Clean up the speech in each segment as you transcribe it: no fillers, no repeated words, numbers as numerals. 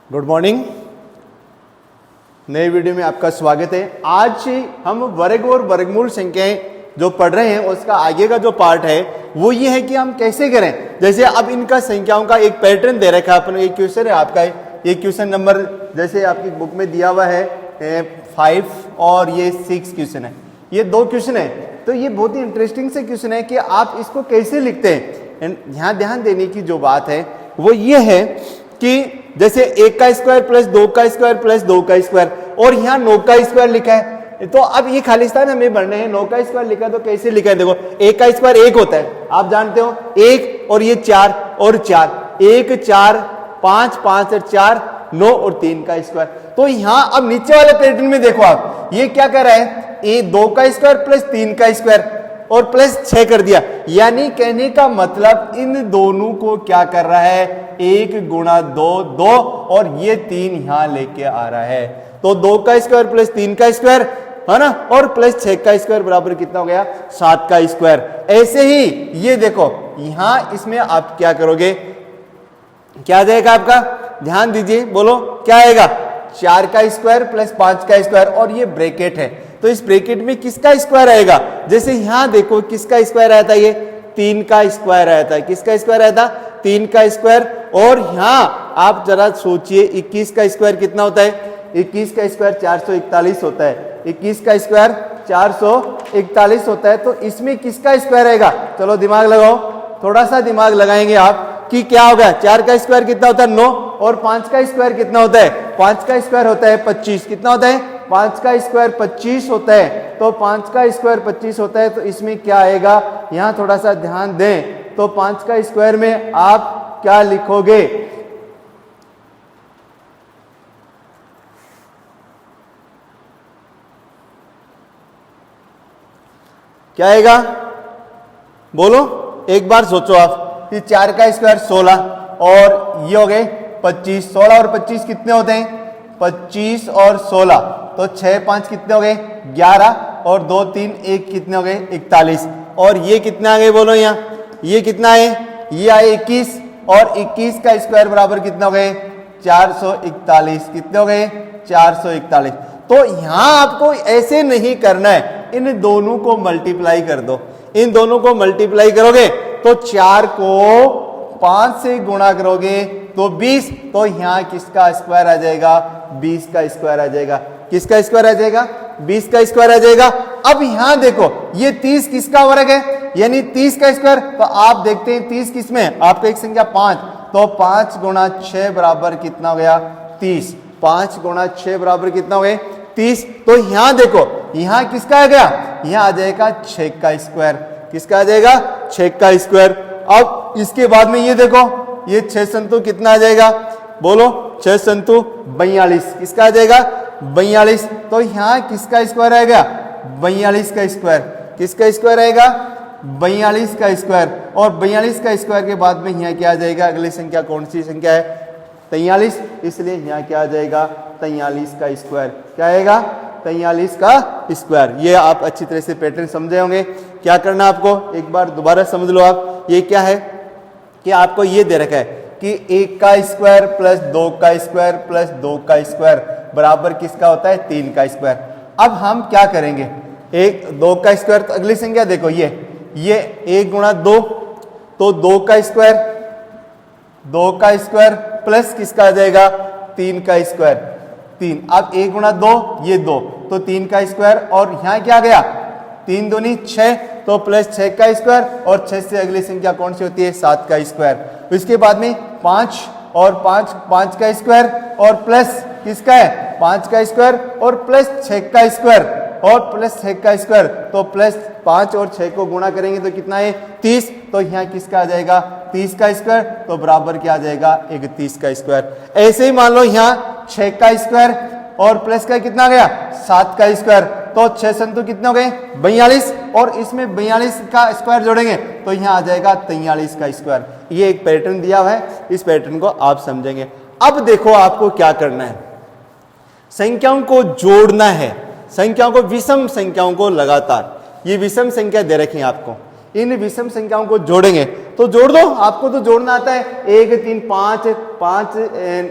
Good morning. नए video में आपका स्वागत है। आज हम वर्ग और वर्गमूल संख्याएं जो पढ़ रहे हैं उसका आगे का जो पार्ट है वो ये है कि हम कैसे करें। जैसे अब इनका संख्याओं का एक पैटर्न दे रखा है अपन, एक क्वेश्चन है आपका, ये क्वेश्चन नंबर जैसे आपकी बुक में दिया हुआ है 5 और ये 6 क्वेश्चन है, ये 2 क्वेश्चन है। तो ये बहुत ही इंटरेस्टिंग से क्वेश्चन है कि आप इसको कैसे लिखते हैं। यहाँ ध्यान देने की जो बात है वो ये है कि जैसे 1 का स्क्वायर प्लस 2 का स्क्वायर प्लस 2 का स्क्वायर और यहाँ 9 का स्क्वायर लिखा है, तो अब ये खालिस्तान हमें भरने हैं। 9 का स्क्वायर लिखा है तो कैसे लिखा है, देखो 1 का स्क्वायर 1 होता है, आप जानते हो 1 और ये 4 और 4, 1 4 5 5 और 4 9 और 3 का स्क्वायर। तो यहाँ अब नीचे वाले पैटर्न में देखो आप ये क्या कर रहा है, 2 का स्क्वायर प्लस 3 का स्क्वायर और प्लस 6 कर दिया। यानी कहने का मतलब इन दोनों को क्या कर रहा है, 1 गुणा 2 2 और ये 3 यहां लेके आ रहा है। तो 2 का स्क्वायर प्लस 3 का स्क्वायर है ना, और प्लस 6 का स्क्वायर बराबर कितना हो गया, 7 का स्क्वायर। ऐसे ही ये देखो यहां इसमें आप क्या करोगे, क्या आ जाएगा आपका, ध्यान दीजिए, बोलो क्या आएगा, 4 का स्क्वायर प्लस 5 का स्क्वायर और ये ब्रैकेट है तो इस ब्रैकेट में किसका स्क्वायर आएगा। जैसे यहां देखो किसका स्क्वायर आया था, ये 3 का स्क्वायर आया था, किसका स्क्वायर आया था, 3 का स्क्वायर। और यहां आप जरा सोचिए 21 का स्क्वायर कितना होता है, 21 का स्क्वायर 441 होता है, 21 का स्क्वायर 441 होता है। तो इसमें किसका स्क्वायर आएगा, चलो दिमाग लगाओ, थोड़ा सा दिमाग लगाएंगे आप कि क्या होगा। 4 का स्क्वायर कितना होता है 9 और 5 का स्क्वायर कितना होता है, 5 का स्क्वायर होता है 25, कितना होता है, 5 का स्क्वायर 25 होता है। तो 5 का स्क्वायर 25 होता है तो इसमें क्या आएगा, यहां थोड़ा सा ध्यान दें। तो 5 का स्क्वायर में आप क्या लिखोगे, क्या आएगा, बोलो एक बार सोचो आप कि 4 का स्क्वायर 16 और ये हो गए 25, 16 और 25 कितने होते हैं, 25 और 16 तो 6 5 कितने हो गए 11 और 2 3 1 कितने हो गए 41 और ये कितने आ गए, बोलो यहाँ ये कितना है, ये आए 21 और 21 का स्क्वायर बराबर कितना हो गए 441, कितने हो गए 441। तो यहां आपको ऐसे नहीं करना है, इन दोनों को मल्टीप्लाई कर दो, इन दोनों को मल्टीप्लाई करोगे तो 4 को 5 से गुणा करोगे तो 20, तो यहां किसका स्क्वायर आ जाएगा, 20 का स्क्वायर आ जाएगा, किसका स्क्वायर आ जाएगा, 20 का स्क्वायर आ जाएगा। अब यहां देखो ये 30 किसका वर्ग है, यानी 30 का स्क्वायर। तो आप देखते हैं 30 किसमें है, आपका एक संख्या 5, तो 5 गुणा 6 बराबर कितना हो गया 30, 5 गुणा 6 बराबर कितना हो गया 30। तो यहां देखो यहां किसका आ गया, यहां आ जाएगा 6 का स्क्वायर, किसका आ जाएगा 6 का स्क्वायर। अब इसके बाद में ये देखो ये 6 संतु कितना आ जाएगा, बोलो 6 संतु 42, किसका आ जाएगा 42। तो यहां किसका स्क्वायर आएगा 42 का स्क्वायर, किसका स्क्वायर आएगा 42 का स्क्वायर। और 42 का स्क्वायर के बाद में यहाँ क्या आ जाएगा, अगली संख्या कौन सी संख्या है 43, इसलिए यहाँ क्या आ जाएगा 43 का स्क्वायर, क्या आएगा 43 का स्क्वायर। ये आप अच्छी तरह से पैटर्न समझे होंगे। क्या करना आपको, एक बार दोबारा समझ लो आप, ये क्या है कि आपको ये दे रखा है कि 1 का स्क्वायर प्लस 2 का स्क्वायर प्लस 2 का स्क्वायर बराबर किसका होता है 3 का स्क्वायर। अब हम क्या करेंगे, 2 का स्क्वायर, तो अगली संख्या देखो ये 1 गुणा 2 तो 2 का स्क्वायर, 2 का स्क्वायर प्लस किसका आ जाएगा 3 का स्क्वायर 3। अब 1 गुणा 2 ये 2 तो 3 का स्क्वायर और यहां क्या गया 3 दूनी 6 तो प्लस 6 का स्क्वायर और 6 से अगली संख्या कौन सी होती है 7 का स्क्वायर। इसके बाद में 5 और 5 का स्क्वायर और प्लस किसका है 5 का स्क्वायर और प्लस 6 का स्क्वायर और प्लस 6 का स्क्वायर, तो प्लस 5 और 6 को गुणा करेंगे तो कितना है 30। तो यहाँ किसका आ जाएगा 30 का स्क्वायर, तो बराबर क्या आ जाएगा 31 का स्क्वायर। ऐसे ही मान लो यहाँ 6 का स्क्वायर और प्लस का कितना आ गया 7 का स्क्वायर, तो 6 संतु कितने हो गए 42 और इसमें 42 का स्क्वायर जोड़ेंगे तो यहाँ आ जाएगा 43 का स्क्वायर। ये एक पैटर्न दिया हुआ है, इस पैटर्न को आप समझेंगे। अब देखो आपको क्या करना है, संख्याओं को जोड़ना है, संख्याओं को विषम संख्याओं को लगातार, ये विषम संख्या दे रखी है आपको, इन विषम संख्याओं को जोड़ेंगे। तो जोड़ दो, आपको तो जोड़ना आता है। 1 3 5 5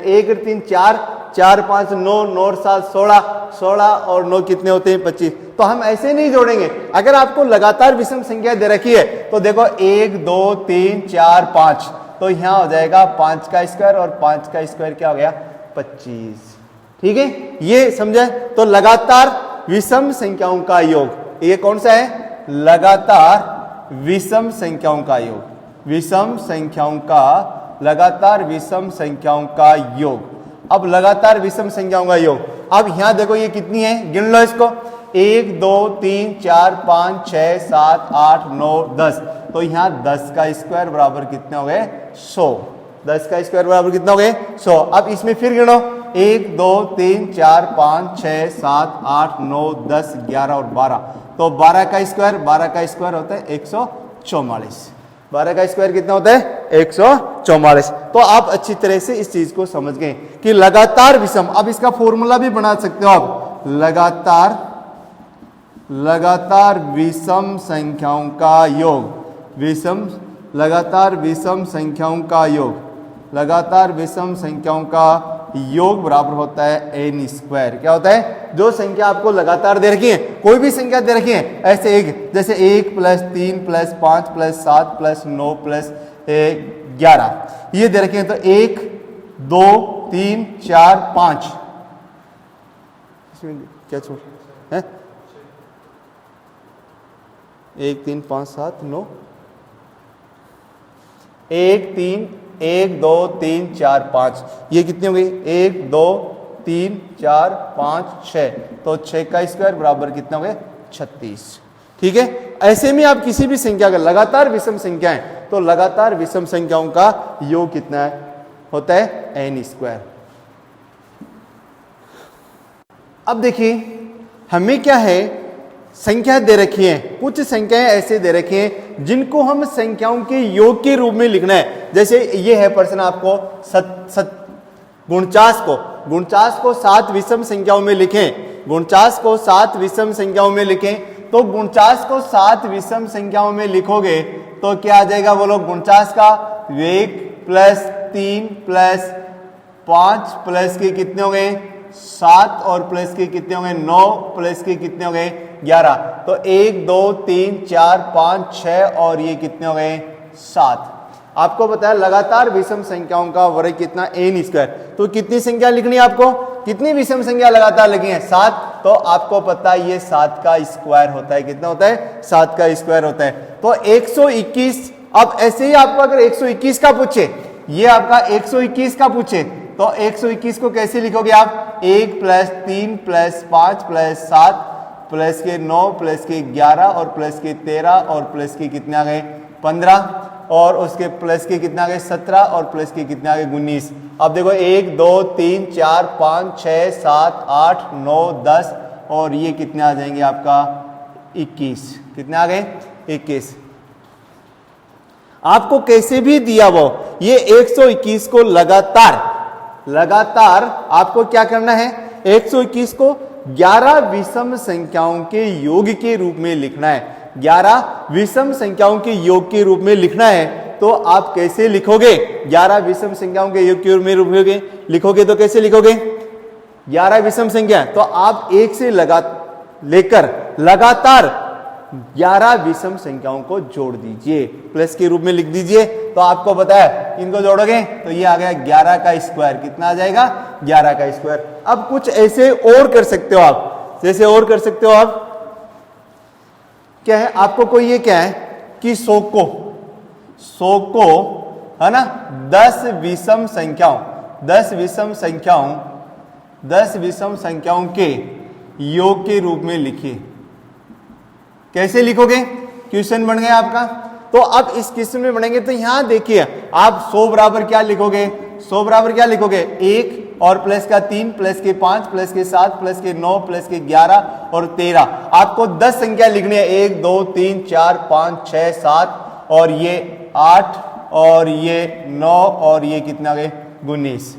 1 3 4 4 5 9 9 7 16 16 और 9 कितने होते हैं 25। तो हम ऐसे नहीं जोड़ेंगे। अगर आपको लगातार विषम संख्या दे रखी है तो देखो 1 2 3 4 5, तो यहाँ हो जाएगा 5 का स्क्वायर और 5 का स्क्वायर क्या हो गया 25। ठीक है, ये समझे। तो लगातार विषम संख्याओं का योग, ये कौन सा है? लगातार विषम संख्याओं का योग, विषम संख्याओं का, लगातार विषम संख्याओं का योग। अब लगातार विषम संख्याओं का योग, अब यहां देखो ये कितनी है, गिन लो इसको। 1 2 3 4 5 6 7 8 9 10, तो यहां 10 का स्क्वायर बराबर कितने हो गए 100। 10 का स्क्वायर बराबर कितना हो गए 100। अब इसमें फिर गिनो 1 2 3 4 5 6 7 8 9 10 11 और 12, तो 12 का स्क्वायर होता है 144। 12 का स्क्वायर कितना होता है 144। तो आप अच्छी तरह से इस चीज को समझ गए कि लगातार विषम। अब इसका फॉर्मूला भी बना सकते हो आप, लगातार विषम संख्याओं का योग, लगातार विषम संख्याओं का योग, लगातार विषम संख्याओं का योग बराबर होता है n स्क्वायर। क्या होता है? जो संख्या आपको लगातार दे रखी है, कोई भी संख्या दे रखी है, ऐसे एक, जैसे 1 + 3 + 5 + 7 + 9 + 11 ये दे रखे हैं। तो 1 2 3 4 5, इसमें क्या छोड़ है? 1 3 5 7 9, 1 3 1 2 3 4 5, ये कितनी हो गई 1 2 3 4 5 6, तो 6 का स्क्वायर बराबर कितना हो गया 36। ठीक है, ऐसे में आप किसी भी संख्या का, लगातार विषम संख्या है तो लगातार विषम संख्याओं का योग कितना है होता है n स्क्वायर। अब देखिए हमें क्या है, संख्या दे रखी है, कुछ संख्याएं ऐसे दे रखी हैं जिनको हम संख्याओं के योग के रूप में लिखना है। जैसे ये है प्रश्न आपको 49 को 7 विषम संख्याओं में लिखें, 49 को 7 विषम संख्याओं में लिखें। तो 49 को 7 विषम संख्याओं में लिखोगे तो क्या आ जाएगा बोलो? 49 का 1 + 3 + 5 प्लस के कितने हो गए 7 और प्लस के कितने हो गए 9 प्लस के कितने हो गए 11। तो 1 2 3 4 5 6 और ये कितने हो गए 7। आपको पता है लगातार विषम संख्याओं का वर्ग कितना n स्क्वायर। तो कितनी संख्या लिखनी है आपको? कितनी विषम संख्या लगातार लिखी है 7। तो आपको पता है ये 7 का स्क्वायर होता है। कितना होता है? 7 का स्क्वायर होता है। तो 121। अब ऐसे ही आपको अगर 121 का पूछे, ये आपका 121 का पूछे तो 121 को कैसे लिखोगे आप? 1 + 3 + 5 + 7 प्लस के 9 प्लस के 11 और प्लस के 13 और प्लस के कितने आ गए 15 और उसके प्लस के कितने आ गए 17 और प्लस के कितने आ गए 19। अब देखो 1 2 3 4 5 6 7 8 9 10 और ये कितने आ जाएंगे आपका 21। कितने आ गए 21। आपको कैसे भी दिया वो ये 121 को लगातार आपको क्या करना है? 121 को 11 विषम संख्याओं के योग के रूप में लिखना है। 11 विषम संख्याओं के योग के रूप में लिखना है। तो आप कैसे लिखोगे? 11 विषम संख्याओं के योग के रूप में लिखोगे तो कैसे लिखोगे? 11 विषम संख्या तो आप एक से लेकर लगातार 11 विषम संख्याओं को जोड़ दीजिए, प्लस के रूप में लिख दीजिए। तो आपको पता है इनको जोड़ोगे तो ये आ गया 11 का स्क्वायर। कितना आ जाएगा? 11 का स्क्वायर। अब कुछ ऐसे और कर सकते हो आप, जैसे और कर सकते हो आप क्या है आपको कोई ये क्या है कि 100 को है ना 10 विषम संख्याओं के योग के रूप में लिखिए। कैसे लिखोगे? क्वेश्चन बन गया आपका। तो अब इस क्वेश्चन में बनेंगे तो यहां देखिए आप 100 बराबर क्या लिखोगे? 100 बराबर क्या लिखोगे? 1 और प्लस का 3 प्लस के 5 प्लस के 7 प्लस के 9 प्लस के 11 और 13। आपको 10 संख्या लिखनी है। 1 2 3 4 5 6 7 और ये 8 और ये 9 और ये कितना गए 19।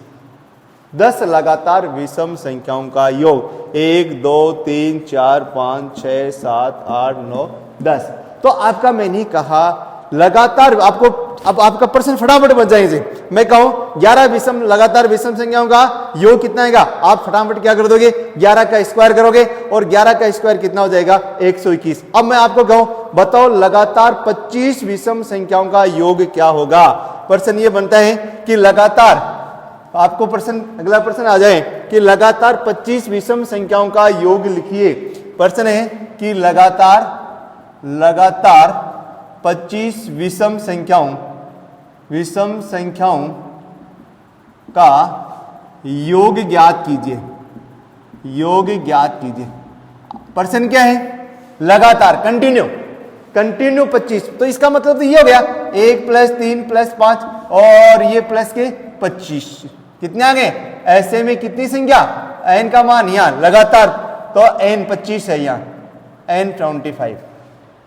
10 लगातार विषम संख्याओं का योग 1 2 3 4 5 6 7 8 9 10। तो आपका मैंने कहा लगातार आपको, अब आपका प्रश्न फटाफट बन जाएंगे। मैं कहूं 11 विषम लगातार विषम संख्याओं का योग कितना आएगा, आप फटाफट क्या कर दोगे, 11 का स्क्वायर करोगे और 11 का स्क्वायर कितना हो जाएगा 121। अब मैं आपको कहूं बताओ लगातार 25 विषम संख्याओं का योग क्या होगा। प्रश्न ये बनता है कि लगातार, आपको प्रश्न अगला प्रश्न आ जाए कि लगातार 25 विषम संख्याओं का योग लिखिए। प्रश्न है कि लगातार 25 विषम संख्याओं का योग ज्ञात कीजिए। योग ज्ञात कीजिए। प्रश्न क्या है, लगातार कंटिन्यू 25। तो इसका मतलब तो ये हो गया 1 + 3 + 5 और ये प्लस के 25 कितने आ गए। ऐसे में कितनी संख्या, n का मान यहां लगातार तो n 25 है, यहां n 25।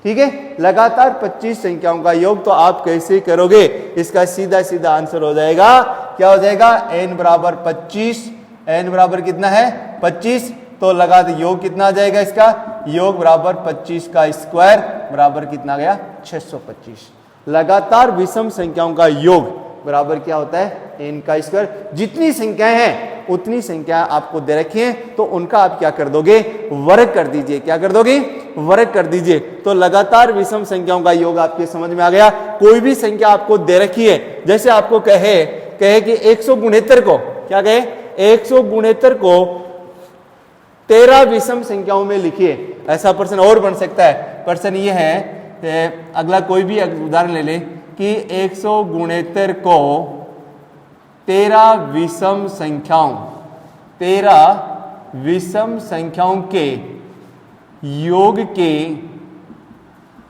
ठीक है, लगातार 25 संख्याओं का योग तो आप कैसे करोगे, इसका सीधा सीधा आंसर हो जाएगा, क्या हो जाएगा, n बराबर 25। n बराबर कितना है 25, तो लगा दो योग कितना आ जाएगा, इसका योग बराबर 25 का स्क्वायर बराबर कितना गया 625। लगातार विषम संख्याओं का योग बराबर क्या होता है n का स्क्वायर। जितनी संख्याएं हैं उतनी संख्या आपको दे रखी है, तो उनका आप क्या कर दोगे, वर्ग कर दीजिए। क्या कर दोगे, वर्ग कर दीजिए। तो लगातार विषम संख्याओं का योग आपके समझ में आ गया। कोई भी संख्या आपको दे रखी है, जैसे आपको कहे कि 169 को क्या कहे, 169 को 13 विषम संख्याओं में लिखिए, ऐसा प्रश्न और बन सकता है। प्रश्न ये है, अगला कोई भी उदाहरण ले ले कि 169 को 13 विषम संख्याओं के योग के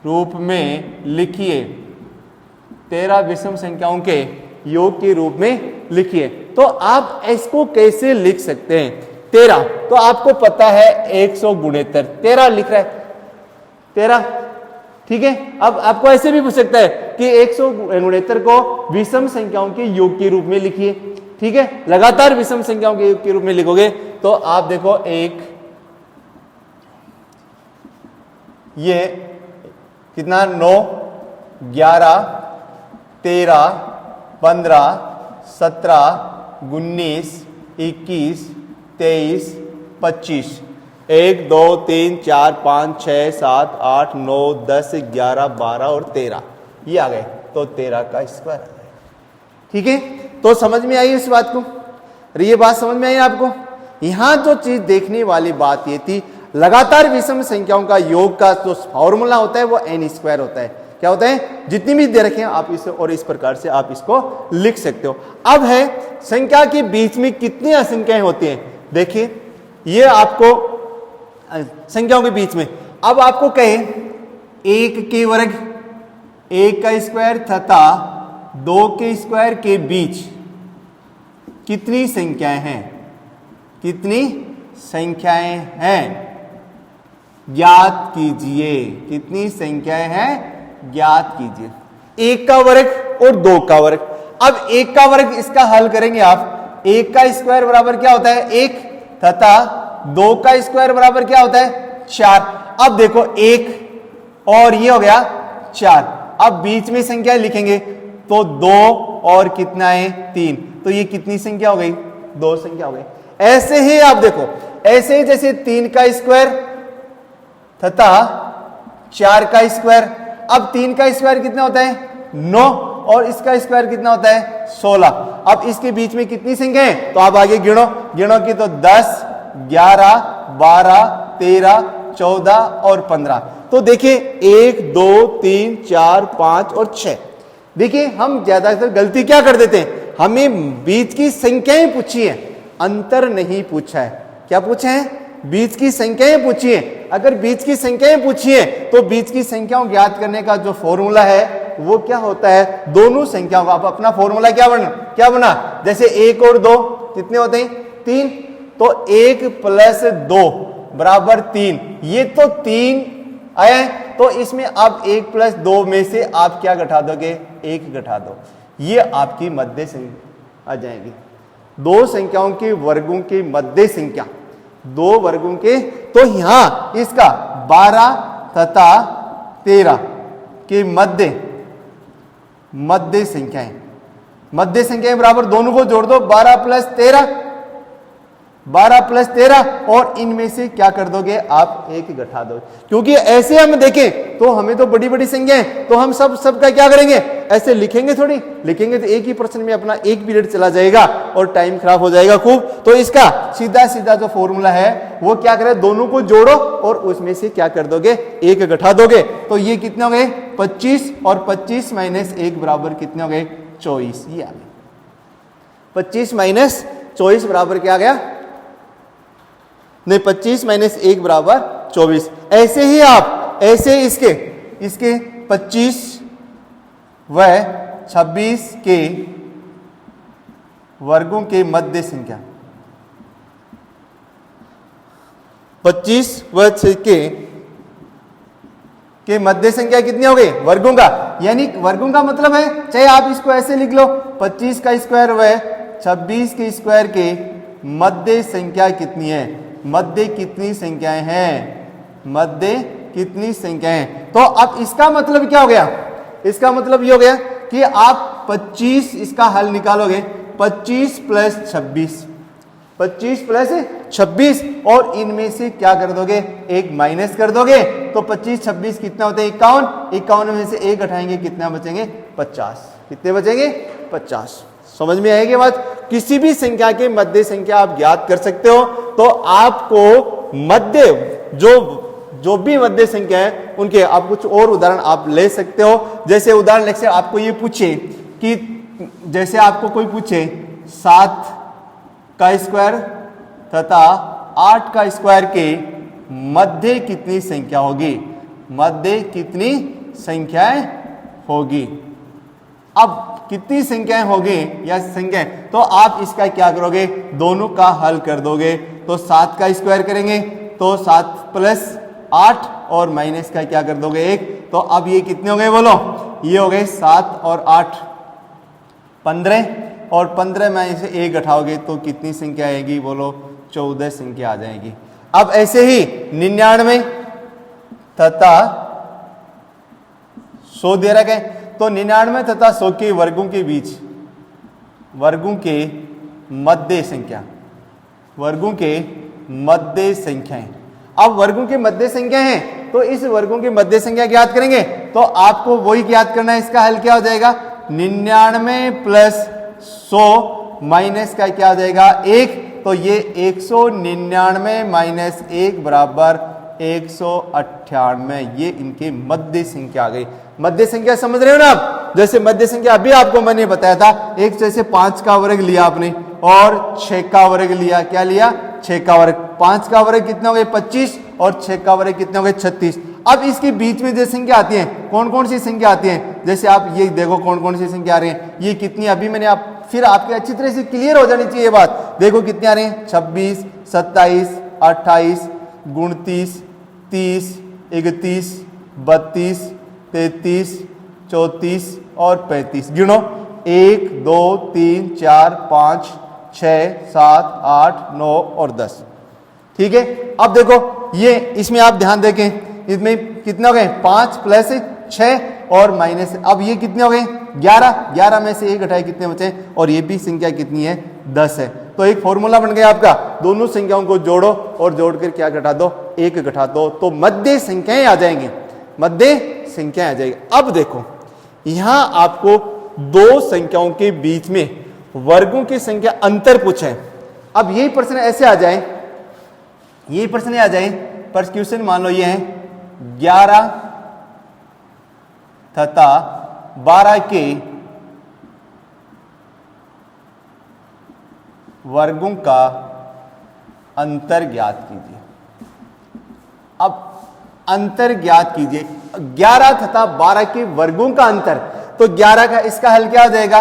रूप में लिखिए। 13 विषम संख्याओं के योग के रूप में लिखिए। तो आप इसको कैसे लिख सकते हैं, 13 तो आपको पता है 169, 13 लिख रहा है 13। ठीक है, अब आपको ऐसे भी पूछ सकता है कि 169 को विषम संख्याओं के योग के रूप में लिखिए। ठीक है, लगातार विषम संख्याओं के योग के रूप में लिखोगे तो आप देखो, एक ये कितना 9 11 13 15 17 19 21 23 25 1 2 3 4 5 6 7 8 9 10 11 12 और 13 ये आ गए, तो 13 का स्क्वायर आ गया। ठीक है, तो समझ में आई इस बात को, ये बात समझ में आई आपको। यहां जो चीज देखने वाली बात ये थी, लगातार विषम संख्याओं का योग का जो फॉर्मूला होता है वो n स्क्वायर होता है। क्या होता है, जितनी भी दे रखे हैं आप इसे और इस प्रकार से आप इसको लिख सकते हो। अब है संख्या के बीच में कितनी असंख्याएं होती हैं। देखिए, ये आपको संख्याओं के बीच में, अब आपको कहे 1 के वर्ग, 1 का स्क्वायर तथा 2 के स्क्वायर के बीच कितनी संख्याएं हैं, कितनी संख्याएं हैं ज्ञात कीजिए। कितनी संख्याएं हैं ज्ञात कीजिए। 1 का वर्ग और 2 का वर्ग। अब 1 का वर्ग इसका हल करेंगे आप, 1 का स्क्वायर बराबर क्या होता है 1 तथा 2 का स्क्वायर बराबर क्या होता है 4। अब देखो 1 और ये हो गया 4, अब बीच में संख्या लिखेंगे तो 2 और कितना है 3, तो ये कितनी संख्या हो गई 2 संख्या हो गई। ऐसे ही आप देखो, ऐसे ही जैसे 3 का स्क्वायर तथा 4 का स्क्वायर। अब 3 का स्क्वायर कितना होता है 9 और इसका स्क्वायर कितना होता है 16। अब इसके बीच में कितनी संख्या है, तो आप आगे गिनो की तो 10 11 12 13 14 और 15। तो देखिए 1 2 3 4 5 और 6। देखिए हम ज्यादातर गलती क्या कर देते हैं, हमें बीच की संख्याएं पूछी है, अंतर नहीं पूछा है। क्या पूछे हैं, बीच की संख्याएं पूछी है। अगर बीच की संख्याएं पूछी है तो बीच की संख्याओं ज्ञात करने का जो फॉर्मूला है वो क्या होता है, दोनों संख्याओं का आप अपना फॉर्मूला क्या बना, जैसे 1 और 2 कितने होते हैं 3, तो 1 + 2 बराबर 3, ये तो 3 आए, तो इसमें आप 1 + 2 में से आप क्या घटा दोगे 1 घटा दो, ये आपकी मध्य संख्या आ जाएगी। दो संख्याओं के वर्गों की मध्य संख्या, 2 वर्गों के, तो यहां इसका 12 तथा 13 कि मध्य संख्याएं, मध्य संख्याएं बराबर दोनों को जोड़ दो, 12 प्लस 13 और इनमें से क्या कर दोगे आप, एक घटा दो। क्योंकि ऐसे हम देखें तो हमें तो बड़ी बड़ी संख्याएं, तो हम सबका क्या करेंगे, ऐसे लिखेंगे थोड़ी, लिखेंगे तो एक ही प्रश्न में अपना एक पीरियड चला जाएगा और टाइम खराब हो जाएगा खूब। तो इसका सीधा सीधा जो फॉर्मूला है वो क्या करें, दोनों को जोड़ो और उसमें से क्या कर दोगे, एक घटा दोगे। तो ये कितने हो गए, 25 और 25 माइनस 1 बराबर कितने हो गए, 24। ये आ गए 25 माइनस 24 बराबर क्या आ गया, नहीं 25 माइनस 1 बराबर 24। ऐसे ही आप ऐसे इसके 25 व 26 के वर्गों के मध्य संख्या, 25 व 6 के मध्य संख्या कितनी हो गई, वर्गों का, यानी वर्गों का मतलब है, चाहे आप इसको ऐसे लिख लो 25 का स्क्वायर व 26 के स्क्वायर के मध्य संख्या कितनी है, मध्य कितनी संख्याएं हैं, मध्य कितनी संख्याएं। तो अब इसका मतलब क्या हो गया, इसका मतलब ये हो गया कि आप 25 इसका हल निकालोगे, 25 प्लस 26, 25 प्लस 26 और इनमें से क्या कर दोगे, एक माइनस कर दोगे। तो 25 26 कितना होते हैं, 51, 51 में से एक हटाएंगे कितना बचेंगे, 50। कितने बचेंगे, 50। समझ में आएगी बात। किसी भी संख्या के मध्य संख्या आप ज्ञात कर सकते हो। तो आपको मध्य जो भी मध्य संख्या है उनके आप कुछ और उदाहरण आप ले सकते हो। जैसे उदाहरण लेके आपको ये पूछे कि जैसे आपको कोई पूछे 7 का स्क्वायर तथा 8 का स्क्वायर के मध्य कितनी संख्या होगी, मध्य कितनी संख्याएं होगी। अब कितनी संख्याएं होगी या संख्याएं, तो आप इसका क्या करोगे, दोनों का हल कर दोगे। तो 7 का स्क्वायर करेंगे तो 7 प्लस 8 और माइनस का क्या कर दोगे, 1। तो अब ये कितने हो गए बोलो, ये हो गए 7 और 8 15 और 15 में से 1 घटाओगे तो कितनी संख्या आएगी बोलो, 14 संख्या आ जाएगी। अब ऐसे ही 99 तथा 100 दे रखे, तो 99 तथा 100 के वर्गों के बीच वर्गों के मध्य संख्या, वर्गों के मध्य संख्याएं। अब वर्गों के मध्य संख्या हैं तो इस वर्गों के मध्य संख्या ज्ञात करेंगे। तो आपको वही ज्ञात करना है, इसका हल क्या हो जाएगा, 99 प्लस 100 माइनस का क्या हो जाएगा, 1। तो ये 199 माइनस 1 बराबर 198। ये इनके मध्य संख्या आ गई। मध्य संख्या समझ रहे हो ना आप, जैसे मध्य संख्या अभी आपको मैंने बताया था, एक जैसे 5 का वर्ग लिया आपने और 6 का वर्ग लिया, क्या लिया, 6 का वर्ग। 5 का वर्ग कितने हो गए, 25 और 6 का वर्ग कितने हो गए, 36। अब इसके बीच में जो संख्या आती है, कौन कौन सी संख्या आती है, जैसे आप ये देखो कौन कौन सी संख्या आ रही है, ये कितनी, अभी मैंने आप फिर आपके अच्छी तरह से क्लियर हो जानी चाहिए बात। देखो कितनी आ रही है, 26 27 28 29 30 31 32 33 34 और 35। गिनो, 1 2 3 4 5 6 7 8 9 और 10। ठीक है। अब देखो ये इसमें आप ध्यान देखें, इसमें कितने हो गए, 5 प्लस 6 और माइनस, अब ये कितने हो गए, 11। 11 में से 1 घटाए कितने बचे, और ये भी संख्या कितनी है, 10 है। तो एक फॉर्मूला बन गया आपका, दोनों संख्याओं को जोड़ो और जोड़कर क्या घटा दो, 1 घटा दो, तो मध्य संख्याएं आ जाएंगी, मध्य संख्याएं आ जाएगी। अब देखो यहां आपको दो संख्याओं के बीच में वर्गों की संख्या अंतर पूछा है। अब यही प्रश्न ऐसे आ जाए, यही प्रश्न आ जाए, पर क्वेश्चन मान लो ये है 11 तथा 12 के वर्गों का अंतर ज्ञात कीजिए। अब अंतर ज्ञात कीजिए, 11 तथा 12 के वर्गों का अंतर, तो 11 का इसका हल क्या हो जाएगा,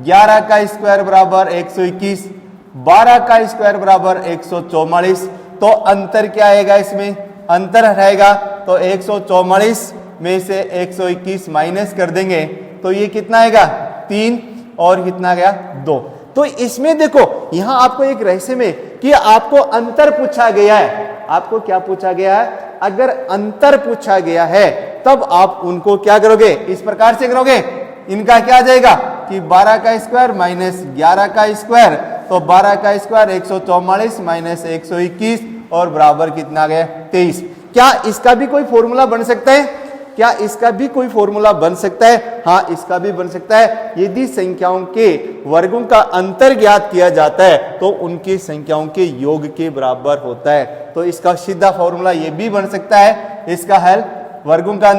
11 का स्क्वायर बराबर 121, 12 का स्क्वायर बराबर 144। तो अंतर क्या आएगा, इसमें अंतर हटाएगा तो 144 में से 121 माइनस कर देंगे तो ये कितना आएगा, 3, और कितना गया, 2। तो इसमें देखो यहां आपको एक रहस्य में कि आपको अंतर पूछा गया है, आपको क्या पूछा गया है, अगर अंतर पूछा गया है तब आप उनको क्या करोगे, इस प्रकार से करोगे। इनका क्या आ जाएगा कि 12 का स्क्वायर माइनस 11 का स्क्वायर, तो 12 का स्क्वायर 144 माइनस 121 और बराबर कितना आ गया 23। क्या इसका भी कोई फॉर्मूला बन सकता है? क्या इसका भी कोई फॉर्मूला बन सकता है? हाँ, इसका भी बन सकता है। यदि संख्याओं के वर्गों का अंतर ज्ञात किया जाता है तो उनकी संख्याओं के योग के बराबर होता है। तो इसका सीधा फॉर्मूला ये भी बन सकता है। इसका हल वर्गों का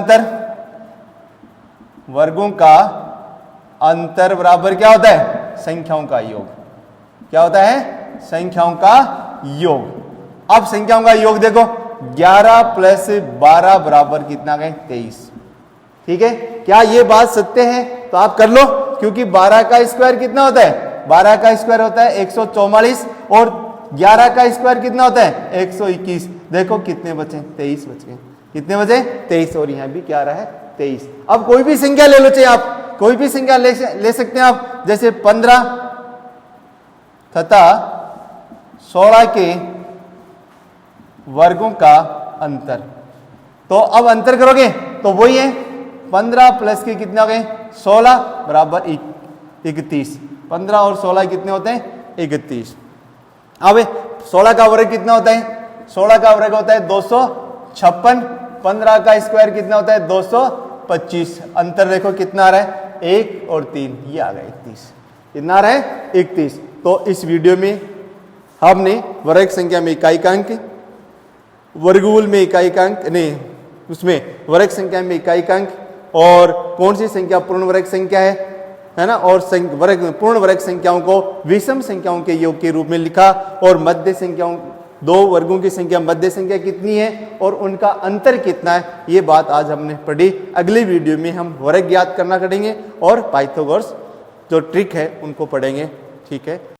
अंतर बराबर क्या होता है, संख्याओं का योग। क्या होता है, संख्याओं का योग। अब संख्याओं का योग देखो, 11 प्लस 12 बराबर कितना गए 23। ठीक है, क्या ये बात सत्य है? तो आप कर लो, क्योंकि 12 का स्क्वायर कितना होता है, 12 का स्क्वायर होता है 144 और 11 का स्क्वायर कितना होता है 121। देखो कितने बचे, 23 बच गए। कितने बचे 23, और यहां भी क्या रहा है 23। अब कोई भी संख्या ले लो, चाहिए आप कोई भी संख्या ले सकते हैं आप, जैसे 15 तथा 16 के वर्गों का अंतर। तो अब अंतर करोगे तो वही है, 15 प्लस के कितने हो गए 16 बराबर 31। 15 और 16 कितने होते हैं 31। अब 16 का वर्ग कितना होता है, 16 का वर्ग होता है 256। 15 का स्क्वायर कितना होता है 225। अंतर देखो कितना आ रहा है 1 और 3, ये आ गया 31। कितना आ रहा है 31। तो इस वीडियो में हमने वर्ग संख्या में इकाइकांक, वर्गमूल में इकाइकांक नहीं, उसमें वर्ग संख्या में इकाइकांक और कौन सी संख्या पूर्ण वर्ग संख्या है ना, और पूर्ण वर्ग संख्याओं को विषम संख्याओं के योग के रूप में लिखा, और मध्य संख्याओं, दो वर्गों की संख्या मध्य संख्या कितनी है और उनका अंतर कितना है, ये बात आज हमने पढ़ी। अगली वीडियो में हम वर्ग ज्ञात करना करेंगे और पाइथागोरस जो ट्रिक है उनको पढ़ेंगे। ठीक है।